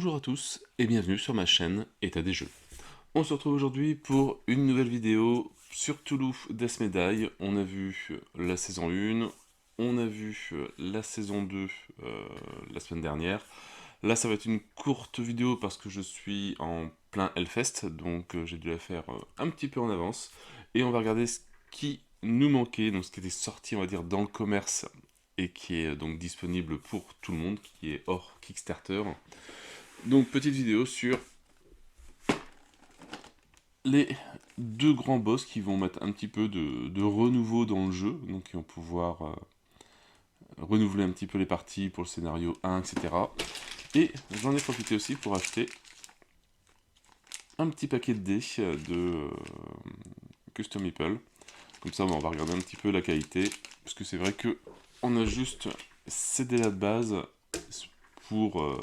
Bonjour à tous et bienvenue sur ma chaîne État des Jeux. On se retrouve aujourd'hui pour une nouvelle vidéo sur Toulouse Death Medaille. On a vu la saison 1, on a vu la saison 2 la semaine dernière. Là ça va être une courte vidéo parce que je suis en plein Hellfest, donc j'ai dû la faire un petit peu en avance. Et on va regarder ce qui nous manquait, donc ce qui était sorti on va dire dans le commerce et qui est donc disponible pour tout le monde, qui est hors Kickstarter. Donc petite vidéo sur les deux grands boss qui vont mettre un petit peu de renouveau dans le jeu, donc qui vont pouvoir renouveler un petit peu les parties pour le scénario 1, etc. Et j'en ai profité aussi pour acheter un petit paquet de dés de Custom Meeple. Comme ça on va regarder un petit peu la qualité, parce que c'est vrai que on a juste ces dés là de base pour...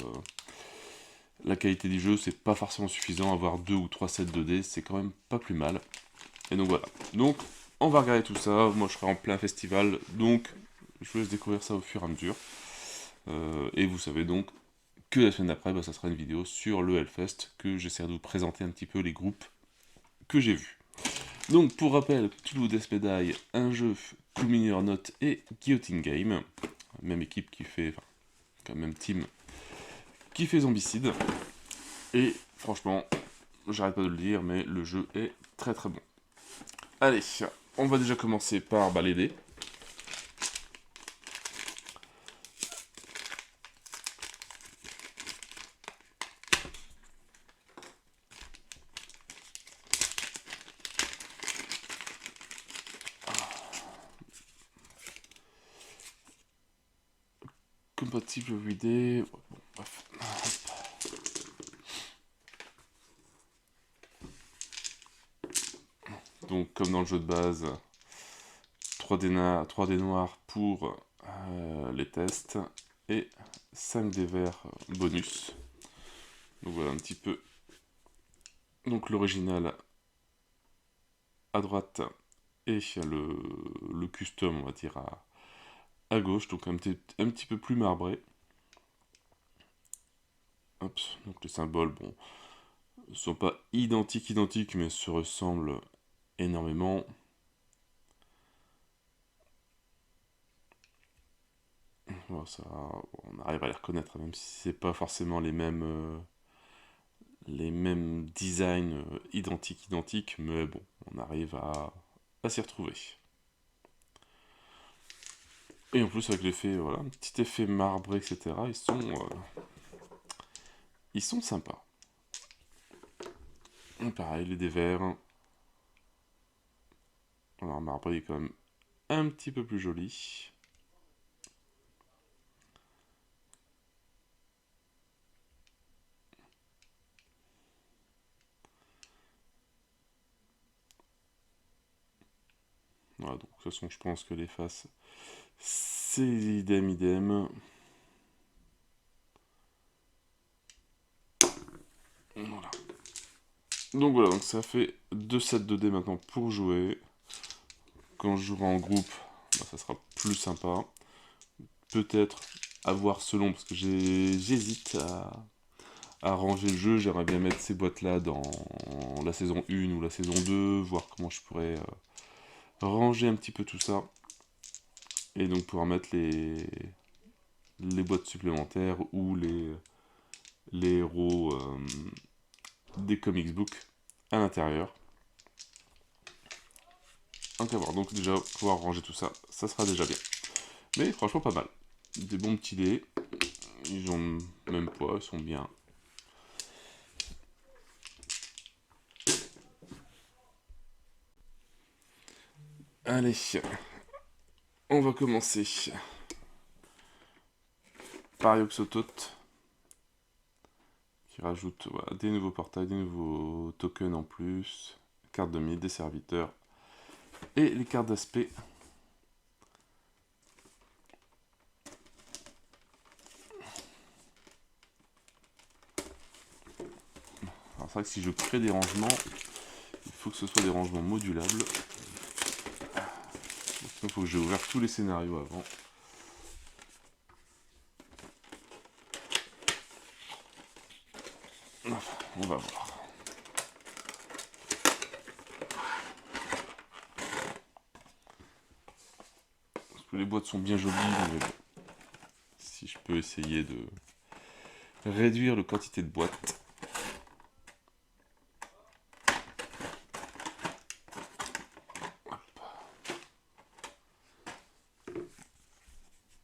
la qualité du jeu, c'est pas forcément suffisant, avoir 2 ou 3 sets de dés, c'est quand même pas plus mal. Et donc voilà. Donc, on va regarder tout ça, moi je serai en plein festival, donc je vous laisse découvrir ça au fur et à mesure. Et vous savez donc que la semaine d'après, ça sera une vidéo sur le Hellfest, que j'essaierai de vous présenter un petit peu les groupes que j'ai vus. Donc pour rappel, Toulouse Death Medaille, un jeu Cool Mini or Not et Guillotine Game, même équipe qui fait, enfin, même team qui fait Zombicide. Et franchement, j'arrête pas de le dire, mais le jeu est très très bon. Allez, on va déjà commencer par les dés. Compatible everyday. Bon, bref. Donc, comme dans le jeu de base, 3 dés noirs pour les tests et 5 dés verts bonus. Donc voilà un petit peu. Donc l'original à droite et le custom, on va dire, à gauche, donc un petit peu plus marbré. Hop, donc les symboles, bon, ne sont pas identiques, mais se ressemblent énormément. Bon, ça, on arrive à les reconnaître, même si c'est pas forcément les mêmes designs identiques, mais bon, on arrive à s'y retrouver. Et en plus avec l'effet, voilà, un petit effet marbré, etc. Ils sont sympas. Et pareil, les dés verts. Alors marbré est quand même un petit peu plus joli. Voilà, donc de toute façon, je pense que les faces, c'est idem. Voilà. Donc voilà, donc ça fait 2 sets de dés maintenant pour jouer. Quand je jouerai en groupe, ça sera plus sympa. Peut-être à voir selon, parce que j'hésite à ranger le jeu. J'aimerais bien mettre ces boîtes-là dans la saison 1 ou la saison 2, voir comment je pourrais ranger un petit peu tout ça. Et donc pouvoir mettre les boîtes supplémentaires ou les héros des comics books à l'intérieur. Donc à voir, donc déjà pouvoir ranger tout ça, ça sera déjà bien. Mais franchement pas mal. Des bons petits dés, ils ont le même poids, ils sont bien. Allez, on va commencer par Yoxotot, qui rajoute voilà, des nouveaux portails, des nouveaux tokens en plus, cartes de mythe, des serviteurs, et les cartes d'aspect. Alors c'est vrai que si je crée des rangements, il faut que ce soit des rangements modulables. Il faut que j'ai ouvert tous les scénarios avant. on va voir. Parce que les boîtes sont bien jolies, mais bon, si je peux essayer de réduire la quantité de boîtes.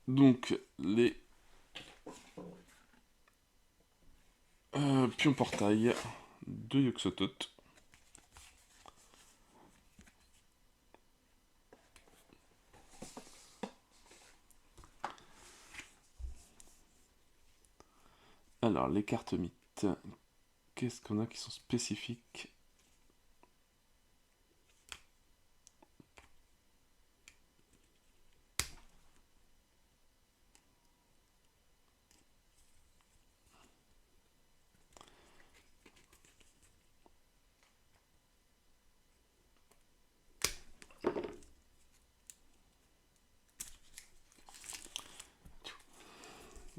Donc, les pions portail de Yog-Sothoth. Alors, les cartes mythes, qu'est-ce qu'on a qui sont spécifiques?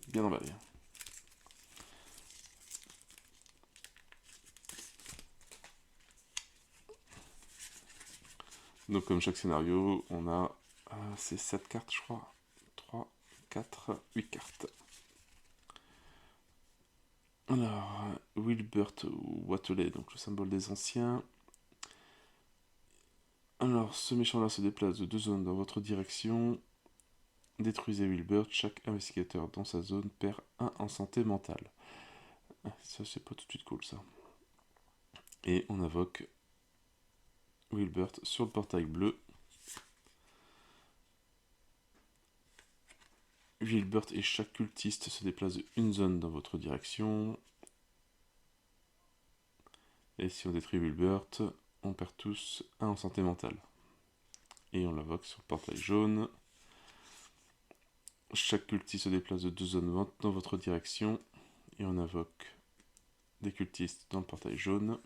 Bien emballé. Donc comme chaque scénario, on a c'est 7 cartes je crois. 3, 4, 8 cartes. Alors, Wilbert Watelet, donc le symbole des anciens. Alors, ce méchant-là se déplace de 2 zones dans votre direction. Détruisez Wilbert, chaque investigateur dans sa zone perd 1 en santé mentale. Ça, c'est pas tout de suite cool, ça. Et on invoque Wilbert sur le portail bleu. Wilbert et chaque cultiste se déplacent d'une zone dans votre direction. Et si on détruit Wilbert, on perd tous 1 en santé mentale. Et on l'invoque sur le portail jaune. Chaque cultiste se déplace de 2 zones dans votre direction. Et on invoque des cultistes dans le portail jaune.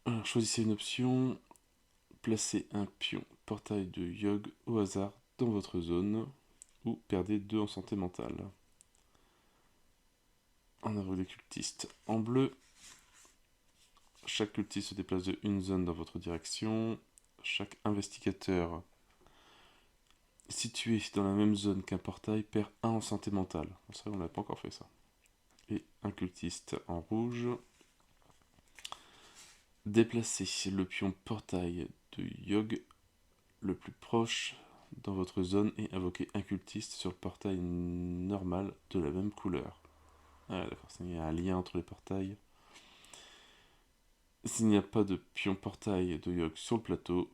Alors, choisissez une option. Placez un pion portail de Yogg au hasard dans votre zone. Ou perdez 2 en santé mentale. On invoque des cultistes en bleu. Chaque cultiste se déplace de une zone dans votre direction. Chaque investigateur situé dans la même zone qu'un portail perd 1 en santé mentale. Ça, on n'a pas encore fait ça. Et un cultiste en rouge. Déplacez le pion portail de Yogg le plus proche dans votre zone et invoquez un cultiste sur le portail normal de la même couleur. Ah d'accord, il y a un lien entre les portails. S'il n'y a pas de pion portail de Yogg sur le plateau,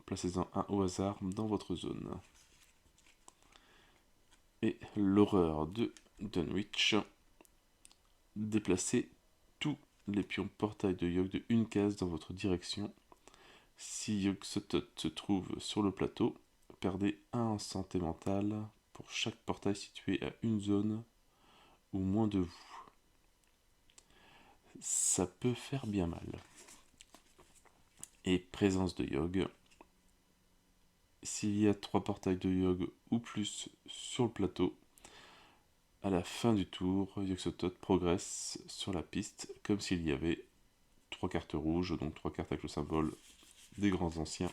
placez-en un au hasard dans votre zone. Et l'horreur de Dunwich. Déplacez tous les pions portail de Yogg de une case dans votre direction. Si Yog-Sothoth se trouve sur le plateau, perdez 1 en santé mentale pour chaque portail situé à une zone ou moins de vous. Ça peut faire bien mal. Et présence de Yogg. S'il y a 3 portails de Yogg ou plus sur le plateau, à la fin du tour, Yog-Sothoth progresse sur la piste comme s'il y avait 3 cartes rouges, donc 3 cartes avec le symbole des grands anciens.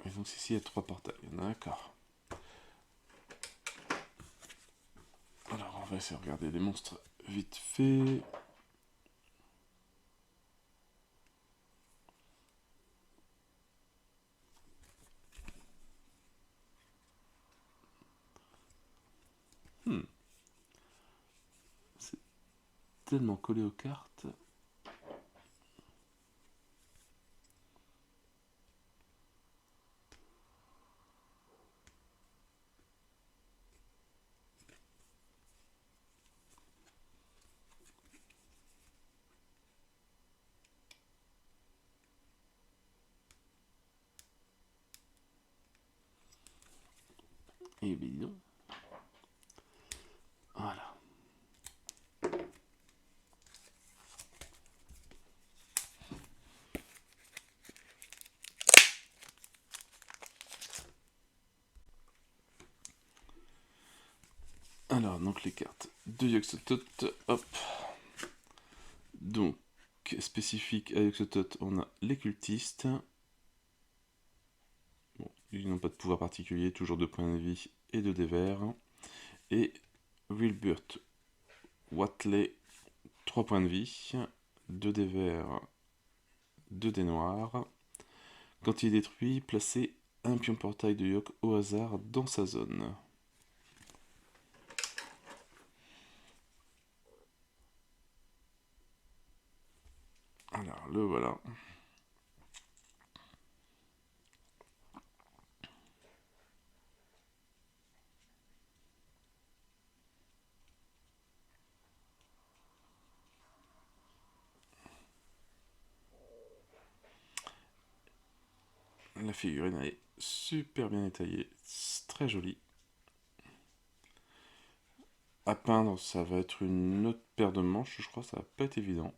Et donc ici il y a 3 portails, d'accord. Alors on va essayer de regarder les monstres vite fait. C'est tellement collé aux cartes. Et bien, voilà. Alors, donc les cartes de Yogg-Sothoth, hop. Donc, spécifique à Yogg-Sothoth, on a les cultistes. Bon, ils n'ont pas de pouvoir particulier, toujours 2 points de vie et 2 dés verts. Et Wilbert Watley, 3 points de vie, 2 dés verts, 2 dés noirs. Quand il est détruit, placez un pion portail de Yogg au hasard dans sa zone. Alors, le voilà. La figurine elle est super bien détaillée, très jolie. À peindre, ça va être une autre paire de manches, je crois, ça va pas être évident.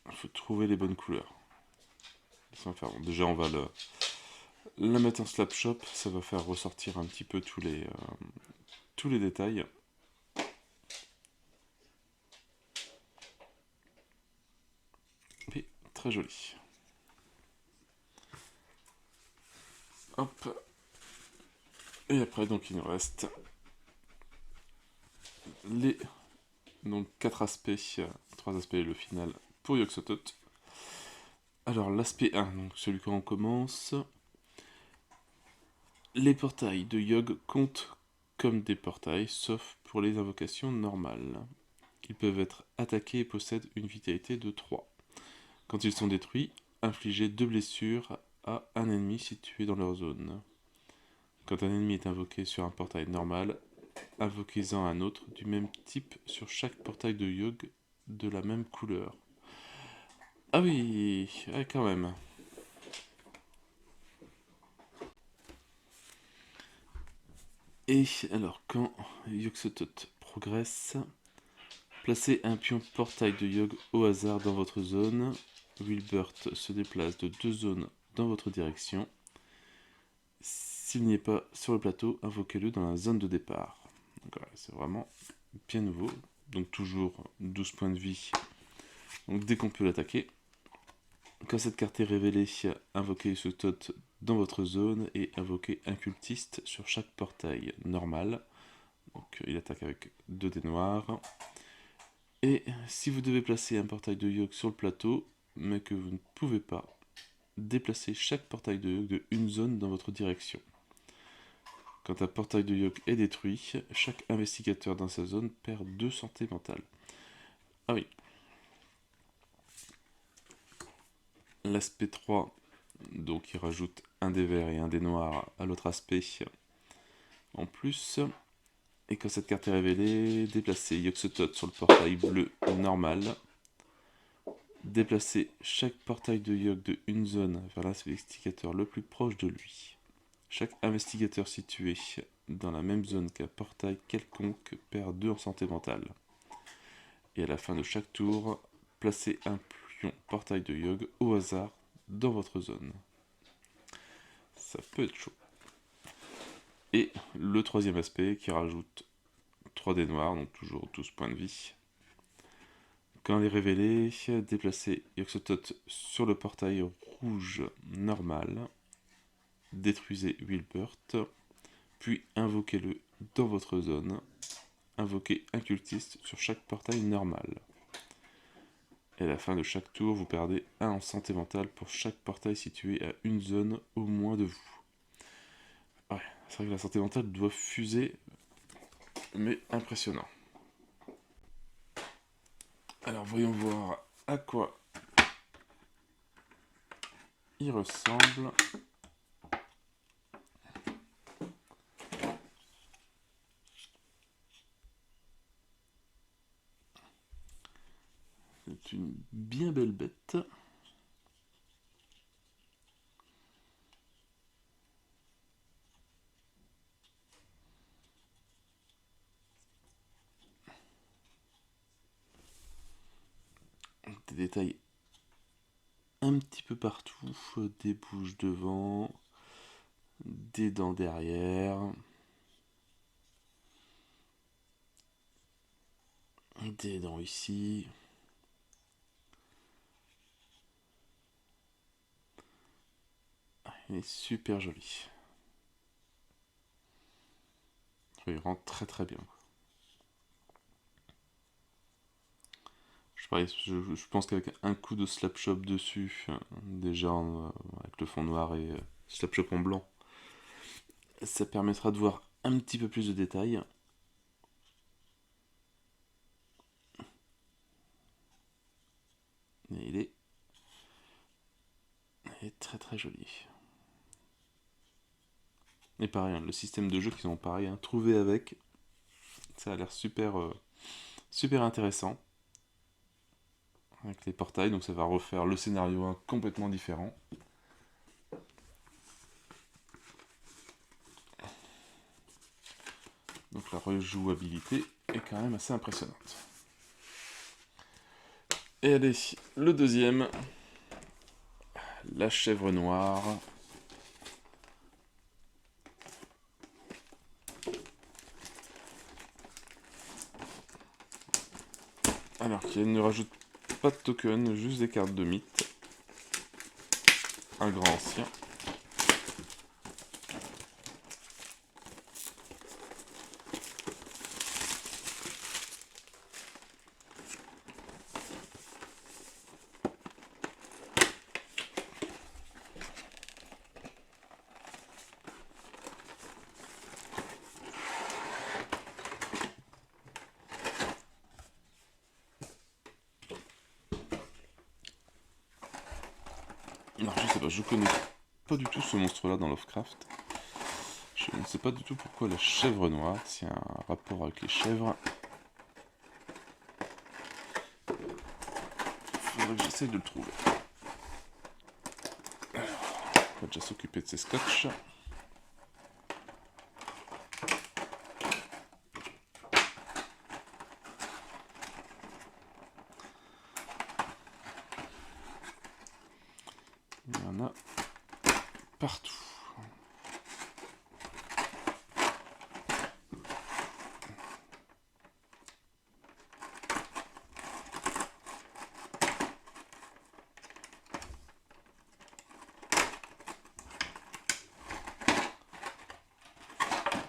Il faut trouver les bonnes couleurs. Bon, déjà, on va la mettre en slap shop, ça va faire ressortir un petit peu tous les détails. Et très joli. Hop. Et après, donc, il nous reste les 4 aspects, 3 aspects et le final pour Yogg-Sothoth. Alors, l'aspect 1, donc celui qu'on commence. Les portails de Yogg comptent comme des portails, sauf pour les invocations normales. Ils peuvent être attaqués et possèdent une vitalité de 3. Quand ils sont détruits, infligez 2 blessures à un ennemi situé dans leur zone. Quand un ennemi est invoqué sur un portail normal, invoquez-en un autre du même type sur chaque portail de Yogg de la même couleur. Ah oui, ouais, quand même. Et alors, quand Yogg-Sothoth progresse, placez un pion portail de Yogg au hasard dans votre zone. Wilbert se déplace de 2 zones dans votre direction. S'il n'y est pas sur le plateau, invoquez-le dans la zone de départ. Voilà, c'est vraiment bien nouveau. Donc toujours 12 points de vie. Donc dès qu'on peut l'attaquer. Quand cette carte est révélée, invoquez Yogg-Sothoth dans votre zone et invoquez un cultiste sur chaque portail normal. Donc il attaque avec 2 dés noirs. Et si vous devez placer un portail de Yogg sur le plateau, mais que vous ne pouvez pas, déplacez chaque portail de Yogg de une zone dans votre direction. Quand un portail de Yogg est détruit, chaque investigateur dans sa zone perd 2 santé mentale. Ah oui. L'aspect 3, donc il rajoute un dé vert et un dé noir à l'autre aspect en plus. Et quand cette carte est révélée, déplacez Yogg-Sothoth sur le portail bleu normal. Déplacez chaque portail de Yogg de une zone vers l'investigateur le plus proche de lui. Chaque investigateur situé dans la même zone qu'un portail quelconque perd 2 en santé mentale. Et à la fin de chaque tour, placez un pion portail de Yogg au hasard dans votre zone. Ça peut être chaud. Et le troisième aspect qui rajoute 3 dés noirs, donc toujours 12 points de vie. Quand elle est révélée, déplacez Yogg-Sothoth sur le portail rouge normal. Détruisez Wilbert, puis invoquez-le dans votre zone. Invoquez un cultiste sur chaque portail normal. Et à la fin de chaque tour, vous perdez 1 en santé mentale pour chaque portail situé à une zone au moins de vous. Ouais, c'est vrai que la santé mentale doit fuser, mais impressionnant. Alors voyons voir à quoi il ressemble. C'est une bien belle bête. Des détails un petit peu partout, des bouches devant, des dents derrière, des dents ici. Il est super joli. Il rend très très bien. Je pense qu'avec un coup de Slapshot dessus, déjà avec le fond noir et Slapshot en blanc, ça permettra de voir un petit peu plus de détails. Et il est très très joli. Et pareil, le système de jeu qu'ils ont pareil, trouvé avec, ça a l'air super intéressant. Avec les portails, donc ça va refaire le scénario 1 complètement différent. Donc la rejouabilité est quand même assez impressionnante. Et allez, le deuxième, la chèvre noire. Alors qu'il ne rajoute pas de token, juste des cartes de mythe. Un grand ancien. Alors je sais pas, je connais pas du tout ce monstre-là dans Lovecraft. Je ne sais pas du tout pourquoi la chèvre noire, s'il y a un rapport avec les chèvres. Faudrait que j'essaye de le trouver. Alors, on va déjà s'occuper de ces scotch. Il y en a partout.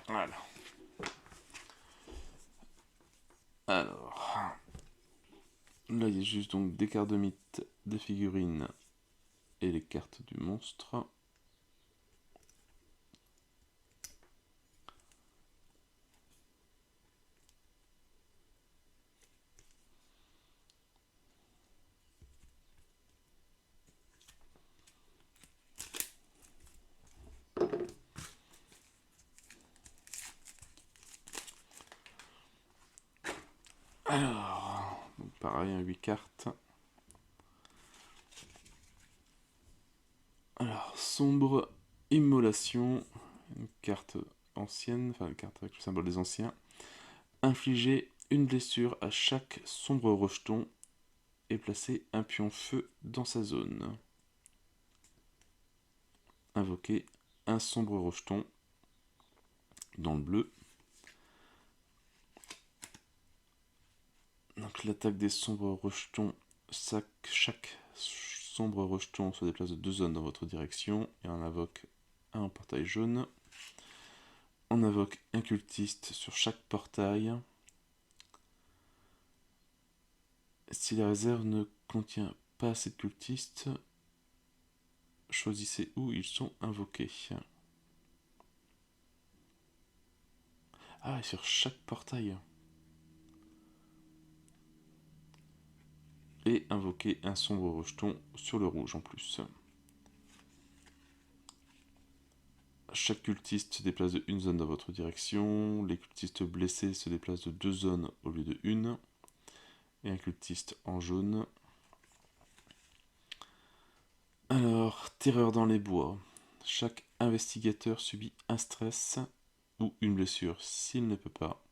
Voilà. Alors, là il y a juste donc des cartes de mythe, des figurines et les cartes du monstre. Alors, donc pareil, 8 cartes. Alors, sombre immolation, une carte ancienne, enfin une carte avec le symbole des anciens. Infliger une blessure à chaque sombre rejeton et placer un pion feu dans sa zone. Invoquer un sombre rejeton dans le bleu. Donc l'attaque des sombres rejetons, chaque sombre rejeton se déplace de 2 zones dans votre direction et on invoque un portail jaune. On invoque un cultiste sur chaque portail. Si la réserve ne contient pas assez de cultistes, choisissez où ils sont invoqués. Ah, et sur chaque portail. Et invoquer un sombre rejeton sur le rouge en plus. Chaque cultiste se déplace de une zone dans votre direction. Les cultistes blessés se déplacent de 2 zones au lieu de une. Et un cultiste en jaune. Alors, terreur dans les bois. Chaque investigateur subit un stress ou une blessure s'il ne peut pas.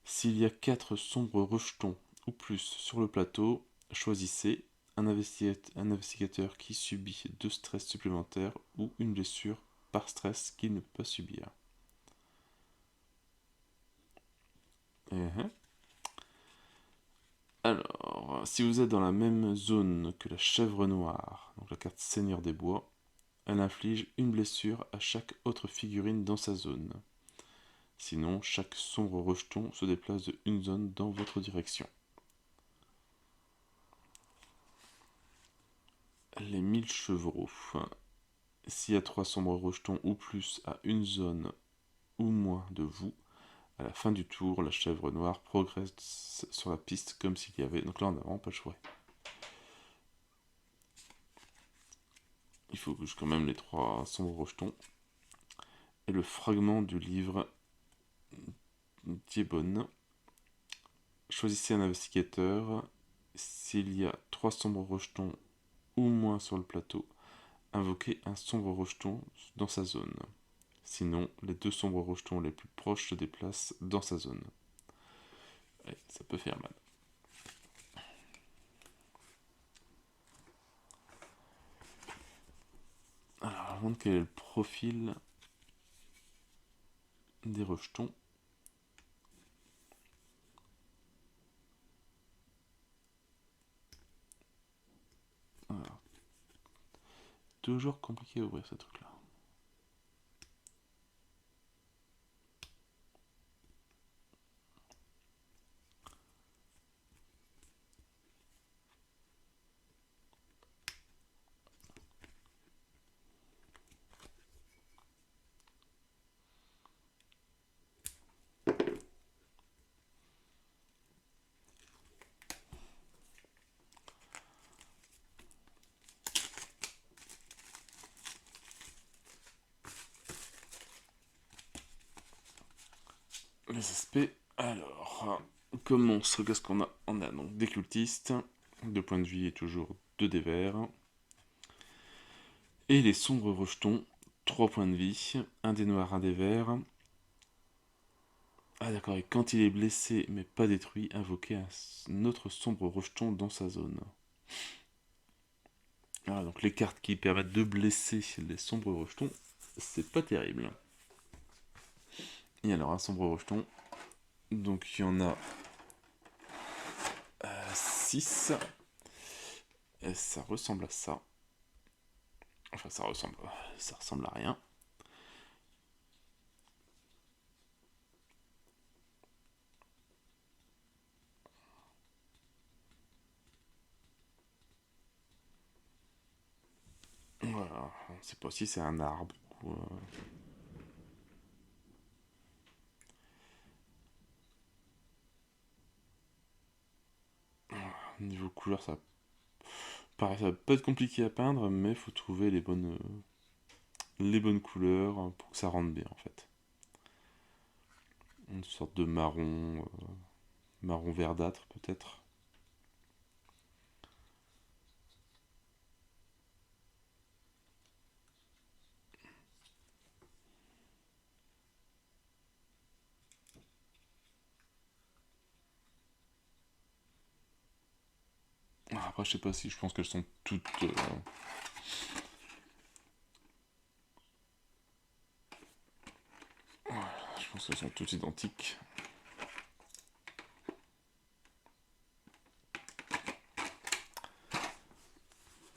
S'il y a 4 sombres rejetons ou plus sur le plateau, choisissez un investigateur qui subit 2 stress supplémentaires ou une blessure par stress qu'il ne peut pas subir. Alors, si vous êtes dans la même zone que la chèvre noire, donc la carte Seigneur des Bois, elle inflige une blessure à chaque autre figurine dans sa zone. Sinon, chaque sombre rejeton se déplace de une zone dans votre direction. Les 1000 chevreaux. S'il y a 3 sombres rejetons ou plus à une zone ou moins de vous, à la fin du tour, la chèvre noire progresse sur la piste comme s'il y avait... Donc là, on n'a vraiment pas le choix. Il faut que je quand même les 3 sombres rejetons. Et le fragment du livre Diebonne. Choisissez un investigateur. S'il y a 3 sombres rejetons ou moins sur le plateau, invoquez un sombre rejeton dans sa zone. Sinon, les 2 sombres rejetons les plus proches se déplacent dans sa zone. Ouais, ça peut faire mal. Alors, je me demande quel est le profil des rejetons. Alors, toujours compliqué à ouvrir ce truc-là. Les aspects. Alors, comme monstre, qu'est-ce qu'on a? On a donc des cultistes. 2 points de vie et toujours 2 dés verts. Et les sombres rejetons. 3 points de vie. 1 dé noir, 1 dé vert. Ah d'accord, et quand il est blessé mais pas détruit, invoquez un autre sombre rejeton dans sa zone. Ah, donc les cartes qui permettent de blesser les sombres rejetons, c'est pas terrible. Et alors un sombre rejeton, donc il y en a 6. Et ça ressemble à ça. Enfin ça ressemble à rien. Voilà, on ne sait pas si c'est un arbre ou... Niveau couleur, ça peut être compliqué à peindre, mais il faut trouver les bonnes couleurs pour que ça rentre bien en fait. Une sorte de marron, marron verdâtre peut-être. Après, je sais pas si je pense qu'elles sont toutes. Je pense qu'elles sont toutes identiques.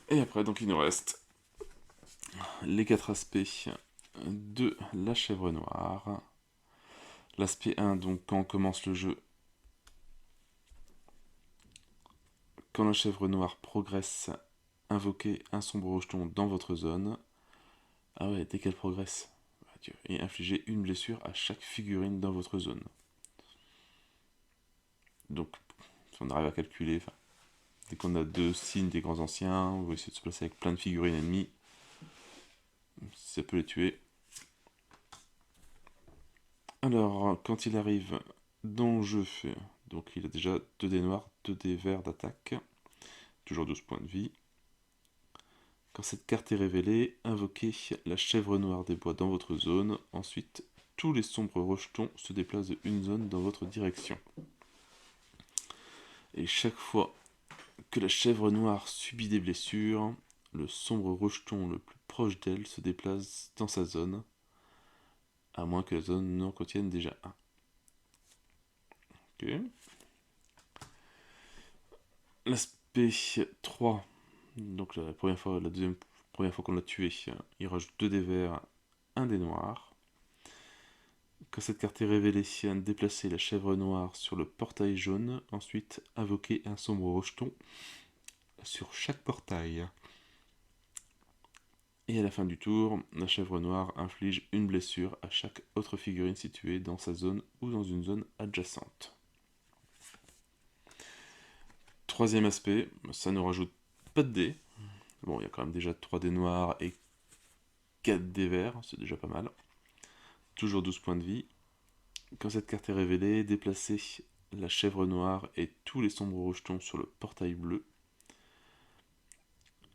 Et après, donc il nous reste les 4 aspects de la chèvre noire. L'aspect 1, donc quand on commence le jeu, quand la chèvre noire progresse, invoquez un sombre rejeton dans votre zone. Ah ouais, dès qu'elle progresse, et infligez une blessure à chaque figurine dans votre zone. Donc, si on arrive à calculer, dès qu'on a 2 signes des grands anciens, on va essayer de se placer avec plein de figurines ennemies. Ça peut les tuer. Alors, quand il arrive dans le jeu, donc il a déjà 2 dés noirs, 2 dés verts d'attaque, toujours 12 points de vie. Quand cette carte est révélée, invoquez la chèvre noire des bois dans votre zone. Ensuite, tous les sombres rejetons se déplacent de une zone dans votre direction. Et chaque fois que la chèvre noire subit des blessures, le sombre rejeton le plus proche d'elle se déplace dans sa zone, à moins que la zone n'en contienne déjà un. Ok. L'aspect 3, donc la première fois qu'on l'a tué, il rajoute 2 dés verts, 1 dé noir. Quand cette carte est révélée, déplacez la chèvre noire sur le portail jaune, ensuite invoquez un sombre rejeton sur chaque portail. Et à la fin du tour, la chèvre noire inflige une blessure à chaque autre figurine située dans sa zone ou dans une zone adjacente. Troisième aspect, ça ne rajoute pas de dés. Bon, il y a quand même déjà 3 dés noirs et 4 dés verts, c'est déjà pas mal. Toujours 12 points de vie. Quand cette carte est révélée, déplacez la chèvre noire et tous les sombres rejetons sur le portail bleu.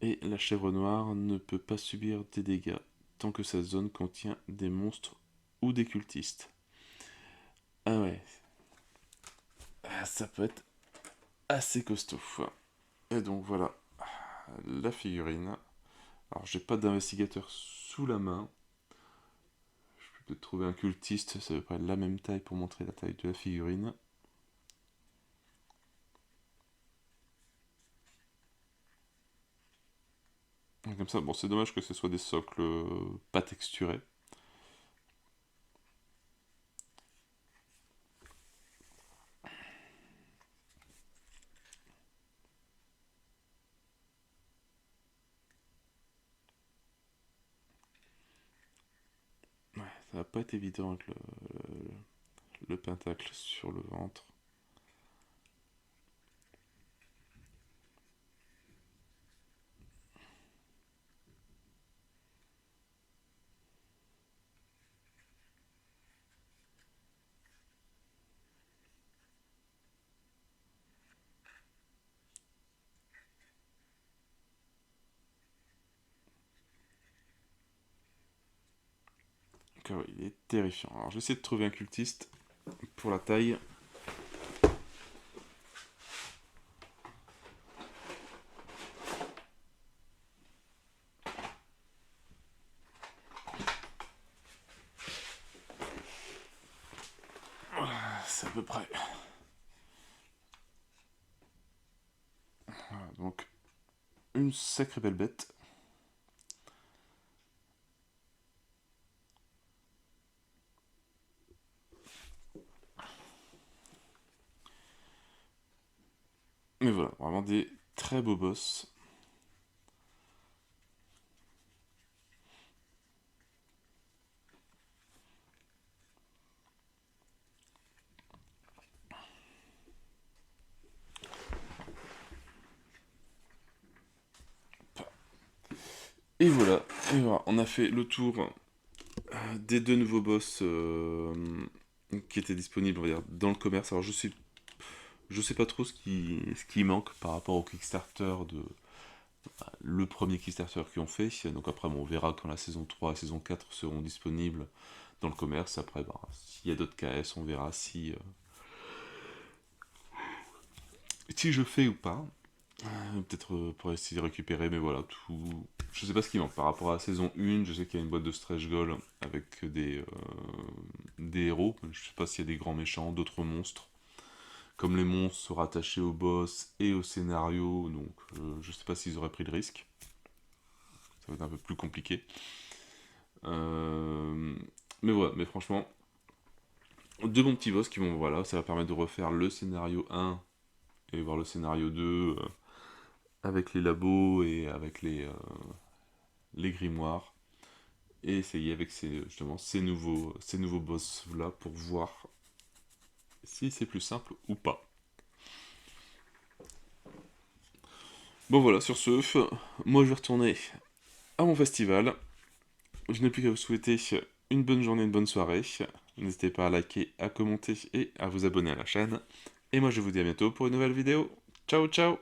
Et la chèvre noire ne peut pas subir des dégâts tant que sa zone contient des monstres ou des cultistes. Ah ouais, ça peut être assez costaud. Et donc voilà, la figurine. Alors j'ai pas d'investigateur sous la main. Je peux peut-être trouver un cultiste, ça veut pas être la même taille pour montrer la taille de la figurine. Comme ça, bon, c'est dommage que ce soit des socles pas texturés. Ouais, ça va pas être évident avec le pentacle sur le ventre. Donc, il est terrifiant. Alors, je vais essayer de trouver un cultiste pour la taille. Voilà, c'est à peu près. Voilà, donc, une sacrée belle bête. Mais voilà, vraiment des très beaux boss. Et voilà, on a fait le tour des 2 nouveaux boss qui étaient disponibles, on va dire, dans le commerce. Alors je sais pas trop ce qui manque par rapport au Kickstarter le premier Kickstarter qu'ils ont fait. Donc après, bon, on verra quand la saison 3 et la saison 4 seront disponibles dans le commerce. Après, bah, s'il y a d'autres KS, on verra si je fais ou pas. Peut-être pour essayer de récupérer, mais voilà, tout. Je sais pas ce qui manque par rapport à la saison 1. Je sais qu'il y a une boîte de stretch goal avec des héros. Je sais pas s'il y a des grands méchants, d'autres monstres. Comme les monstres sont rattachés au boss et au scénario, donc je sais pas s'ils auraient pris le risque. Ça va être un peu plus compliqué. Euh, mais voilà, mais franchement, 2 bons petits boss qui vont, voilà, ça va permettre de refaire le scénario 1 et voir le scénario 2 avec les labos et avec les grimoires. Et essayer avec justement ces nouveaux boss là pour voir si c'est plus simple ou pas. Bon voilà, sur ce, moi je vais retourner à mon festival. Je n'ai plus qu'à vous souhaiter une bonne journée, une bonne soirée. N'hésitez pas à liker, à commenter et à vous abonner à la chaîne. Et moi je vous dis à bientôt pour une nouvelle vidéo. Ciao ciao!